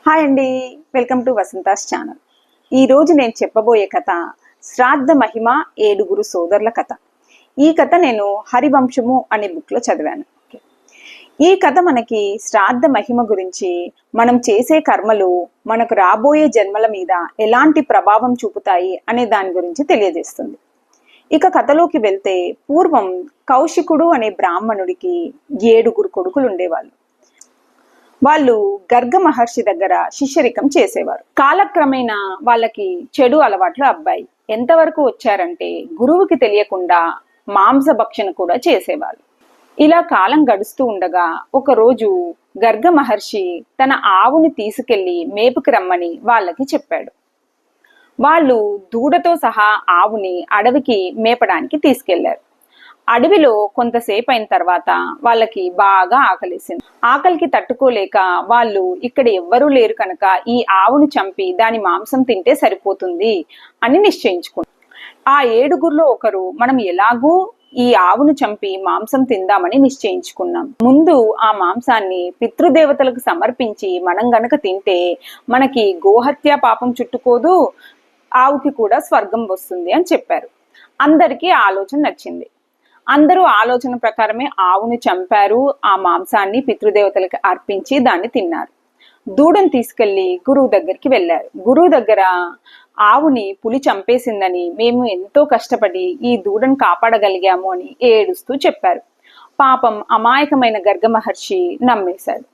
Hi అండి, welcome to Vasantha's channel. ఈరోజు నేను చెప్పబోయే కథ శ్రాద్ధ మహిమ ఏడుగురు సోదరుల కథ. ఈ కథ నేను హరివంశము అనే బుక్లో చదివాను. ఈ కథ మనకి శ్రాద్ధ మహిమ గురించి, మనం చేసే కర్మలు మనకు రాబోయే జన్మల మీద ఎలాంటి ప్రభావం చూపుతాయి అనే దాని గురించి తెలియజేస్తుంది. ఇక కథలోకి వెళ్తే, పూర్వం కౌశికుడు అనే బ్రాహ్మణుడికి 7 కొడుకులు ఉండేవాళ్ళు. వాళ్ళు గర్గ మహర్షి దగ్గర శిష్యరికం చేసేవారు. కాలక్రమేణా వాళ్ళకి చెడు అలవాట్లు అబ్బాయి. ఎంతవరకు వచ్చారంటే, గురువుకి తెలియకుండా మాంసభక్షణ కూడా చేసేవాళ్ళు. ఇలా కాలం గడుస్తూ ఉండగా ఒకరోజు గర్గ మహర్షి తన ఆవుని తీసుకెళ్లి మేపుకి రమ్మని వాళ్ళకి చెప్పాడు. వాళ్ళు దూడతో సహా ఆవుని అడవికి మేపడానికి తీసుకెళ్లారు. అడవిలో కొంతసేపు అయిన తర్వాత వాళ్ళకి బాగా ఆకలేసింది. ఆకలికి తట్టుకోలేక వాళ్ళు ఇక్కడ ఎవ్వరూ లేరు కనుక ఈ ఆవును చంపి దాని మాంసం తింటే సరిపోతుంది అని నిశ్చయించుకున్నారు. ఆ 7గురిలో ఒకరు, మనం ఎలాగూ ఈ ఆవును చంపి మాంసం తిందామని నిశ్చయించుకున్నాం. ముందు ఆ మాంసాన్ని పితృదేవతలకు సమర్పించి మనం గనక తింటే మనకి గోహత్య పాపం చుట్టుకోదు, ఆవుకి కూడా స్వర్గం వస్తుంది అని చెప్పారు. అందరికీ ఆలోచన నచ్చింది. అందరూ ఆలోచన ప్రకారమే ఆవుని చంపారు. ఆ మాంసాన్ని పితృదేవతలకు అర్పించి దాన్ని తిన్నారు. దూడను తీసుకెళ్లి గురువు దగ్గరికి వెళ్ళారు. గురువు దగ్గర ఆవుని పులి చంపేసిందని, మేము ఎంతో కష్టపడి ఈ దూడను కాపాడగలిగాము అని ఏడుస్తూ చెప్పారు. పాపం అమాయకమైన గర్గ మహర్షి నమ్మేశాడు.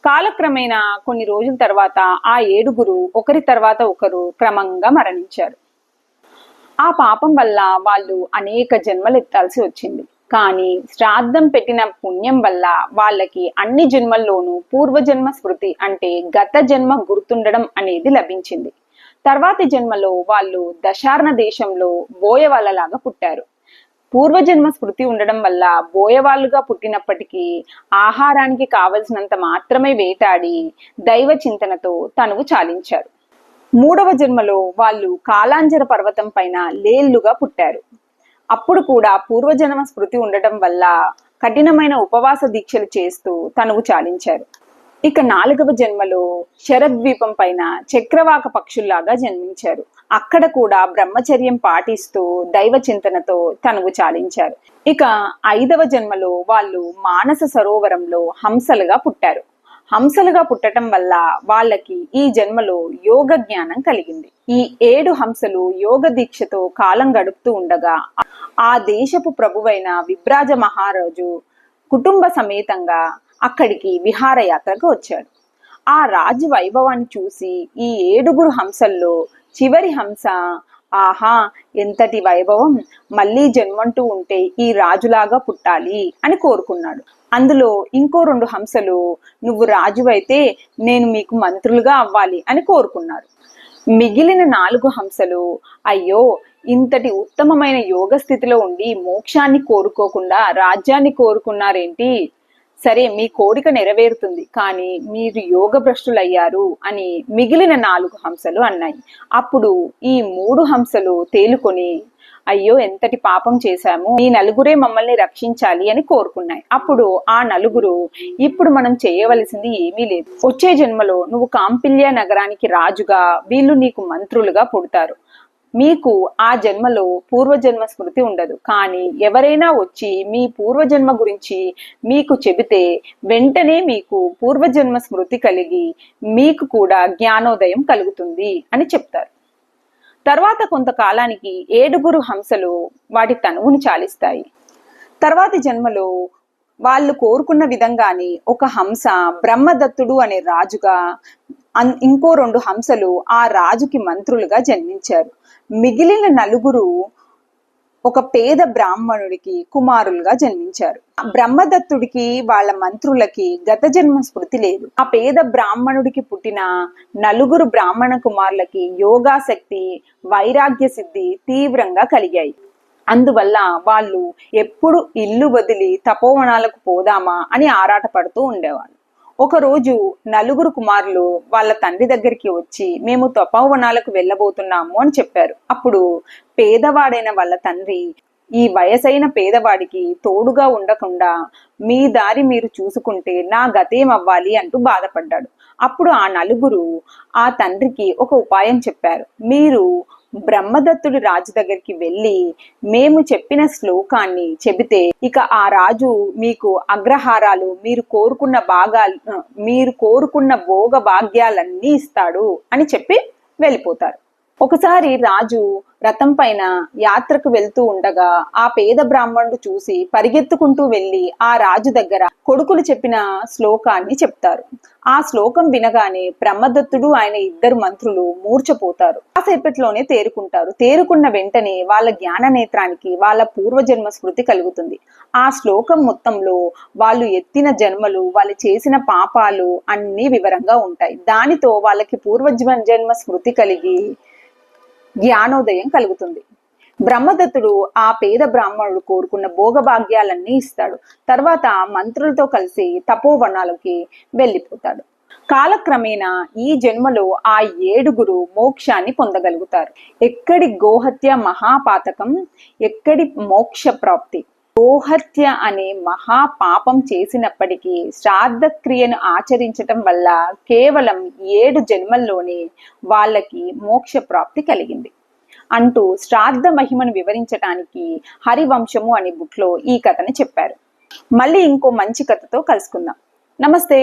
కాలక్రమేణా కొన్ని రోజుల తర్వాత ఆ 7గురు ఒకరి తర్వాత ఒకరు క్రమంగా మరణించారు. ఆ పాపం వల్ల వాళ్ళు అనేక జన్మలు ఎత్తాల్సి వచ్చింది. కానీ శ్రాద్ధం పెట్టిన పుణ్యం వల్ల వాళ్ళకి అన్ని జన్మల్లోనూ పూర్వజన్మ స్మృతి, అంటే గత జన్మ గుర్తుండడం అనేది లభించింది. తర్వాతి జన్మలో వాళ్ళు దశార్ణ దేశంలో బోయవాళ్ళలాగా పుట్టారు. పూర్వజన్మ స్మృతి ఉండడం వల్ల బోయవాళ్ళుగా పుట్టినప్పటికీ ఆహారానికి కావలసినంత మాత్రమే వేటాడి దైవ చింతనతో తనువు చాలించారు. 3వ జన్మలో వాళ్ళు కాలాంజర పర్వతం పైన లేళ్లుగా పుట్టారు. అప్పుడు కూడా పూర్వజన్మ స్మృతి ఉండటం వల్ల కఠినమైన ఉపవాస దీక్షలు చేస్తూ తనువు చాలించారు. ఇక 4వ జన్మలో శరద్వీపం పైన చక్రవాక పక్షుల్లాగా జన్మించారు. అక్కడ కూడా బ్రహ్మచర్యం పాటిస్తూ దైవ చింతనతో తనువు చాలించారు. ఇక 5వ జన్మలో వాళ్ళు మానస సరోవరంలో హంసలుగా పుట్టారు. హంసలుగా పుట్టడం వల్ల వాళ్ళకి ఈ జన్మలో యోగ జ్ఞానం కలిగింది. ఈ 7 హంసలు యోగ దీక్షతో కాలం గడుపుతూ ఉండగా ఆ దేశపు ప్రభువైన విభ్రాజ మహారాజు కుటుంబ సమేతంగా అక్కడికి విహారయాత్రకు వచ్చాడు. ఆ రాజు వైభవాన్ని చూసి ఈ 7గురు హంసల్లో చివరి హంస, ఆహా ఎంతటి వైభవం, మళ్ళీ జన్మంటూ ఉంటే ఈ రాజులాగా పుట్టాలి అని కోరుకున్నాడు. అందులో ఇంకో 2 హంసలు, నువ్వు రాజువైతే నేను మీకు మంత్రులుగా అవ్వాలి అని కోరుకున్నారు. మిగిలిన 4 హంసలు, అయ్యో ఇంతటి ఉత్తమమైన యోగ స్థితిలో ఉండి మోక్షాన్ని కోరుకోకుండా రాజ్యాన్ని కోరుకున్నారేంటి, సరే మీ కోరిక నెరవేరుతుంది, కానీ మీరు యోగ భ్రష్టులయ్యారు అని మిగిలిన 4 హంసలు అన్నాయి. అప్పుడు ఈ 3 హంసలు తేలుకొని, అయ్యో ఎంతటి పాపం చేశాము, ఈ 4గురే మమ్మల్ని రక్షించాలి అని కోరుకున్నాయి. అప్పుడు ఆ 4గురు, ఇప్పుడు మనం చేయవలసింది ఏమీ లేదు, వచ్చే జన్మలో నువ్వు కాంపిల్య నగరానికి రాజుగా, వీళ్ళు నీకు మంత్రులుగా పుడతారు. మీకు ఆ జన్మలో పూర్వజన్మ స్మృతి ఉండదు, కానీ ఎవరైనా వచ్చి మీ పూర్వజన్మ గురించి మీకు చెబితే వెంటనే మీకు పూర్వజన్మ స్మృతి కలిగి మీకు కూడా జ్ఞానోదయం కలుగుతుంది అని చెప్తారు. తర్వాత కొంతకాలానికి 7గురు హంసలు వాటి తనువుని చాలిస్తాయి. తర్వాతి జన్మలో వాళ్ళు కోరుకున్న విధంగానే ఒక హంస బ్రహ్మదత్తుడు అనే రాజుగా, ఇంకో 2 హంసలు ఆ రాజుకి మంత్రులుగా జన్మించారు. మిగిలిన 4గురు ఒక పేద బ్రాహ్మణుడికి కుమారులుగా జన్మించారు. బ్రహ్మదత్తుడికి వాళ్ళ మంత్రులకి గత జన్మ స్మృతి లేదు. ఆ పేద బ్రాహ్మణుడికి పుట్టిన 4గురు బ్రాహ్మణ కుమారులకి యోగాశక్తి, వైరాగ్య సిద్ధి తీవ్రంగా కలిగాయి. అందువల్ల వాళ్ళు ఎప్పుడు ఇల్లు వదిలి తపోవనాలకు పోదామా అని ఆరాటపడుతూ ఉండేవాళ్ళు. ఒకరోజు 4గురు కుమారులు వాళ్ళ తండ్రి దగ్గరికి వచ్చి, మేము తపోవనాలకు వెళ్ళబోతున్నాము అని చెప్పారు. అప్పుడు పేదవాడైన వాళ్ళ తండ్రి, ఈ వయసైన పేదవాడికి తోడుగా ఉండకుండా మీ దారి మీరు చూసుకుంటే నా గతేమవ్వాలి అంటూ బాధపడ్డాడు. అప్పుడు ఆ నలుగురు ఆ తండ్రికి ఒక ఉపాయం చెప్పారు. మీరు బ్రహ్మదత్తుడి రాజు దగ్గరికి వెళ్ళి మేము చెప్పిన శ్లోకాన్ని చెబితే ఇక ఆ రాజు మీకు అగ్రహారాలు, మీరు కోరుకున్న భోగ భాగ్యాలన్నీ ఇస్తాడు అని చెప్పి వెళ్ళిపోతారు. ఒకసారి రాజు రథం పైన యాత్రకు వెళ్తూ ఉండగా ఆ పేద బ్రాహ్మణుడు చూసి పరిగెత్తుకుంటూ వెళ్ళి ఆ రాజు దగ్గర కొడుకులు చెప్పిన శ్లోకాన్ని చెప్తారు. ఆ శ్లోకం వినగానే బ్రహ్మదత్తుడు ఆయన ఇద్దరు మంత్రులు మూర్ఛపోతారు. కాసేపట్లోనే తేరుకుంటారు. తేరుకున్న వెంటనే వాళ్ళ జ్ఞాన నేత్రానికి వాళ్ళ పూర్వజన్మ స్మృతి కలుగుతుంది. ఆ శ్లోకం మొత్తంలో వాళ్ళు ఎత్తిన జన్మలు, వాళ్ళు చేసిన పాపాలు అన్నీ వివరంగా ఉంటాయి. దానితో వాళ్ళకి పూర్వజన్మ స్మృతి కలిగి జ్ఞానోదయం కలుగుతుంది. బ్రహ్మదత్తుడు ఆ పేద బ్రాహ్మణుడు కోరుకున్న భోగభాగ్యాలన్నీ ఇస్తాడు. తర్వాత మంత్రులతో కలిసి తపోవనాలకి వెళ్ళిపోతాడు. కాలక్రమేణా ఈ జన్మలో ఆ 7 మోక్షాన్ని పొందగలుగుతారు. ఎక్కడి గోహత్య మహాపాతకం, ఎక్కడి మోక్ష ప్రాప్తి. గోహత్య అనే మహాపాపం చేసినప్పటికీ శ్రాద్ధ క్రియను ఆచరించటం వల్ల కేవలం 7 జన్మల్లోనే వాళ్ళకి మోక్ష ప్రాప్తి కలిగింది అంటూ శ్రాద్ధ మహిమను వివరించటానికి హరివంశము అనే బుక్ లో ఈ కథని చెప్పారు. మళ్ళీ ఇంకో మంచి కథతో కలుసుకుందాం. నమస్తే.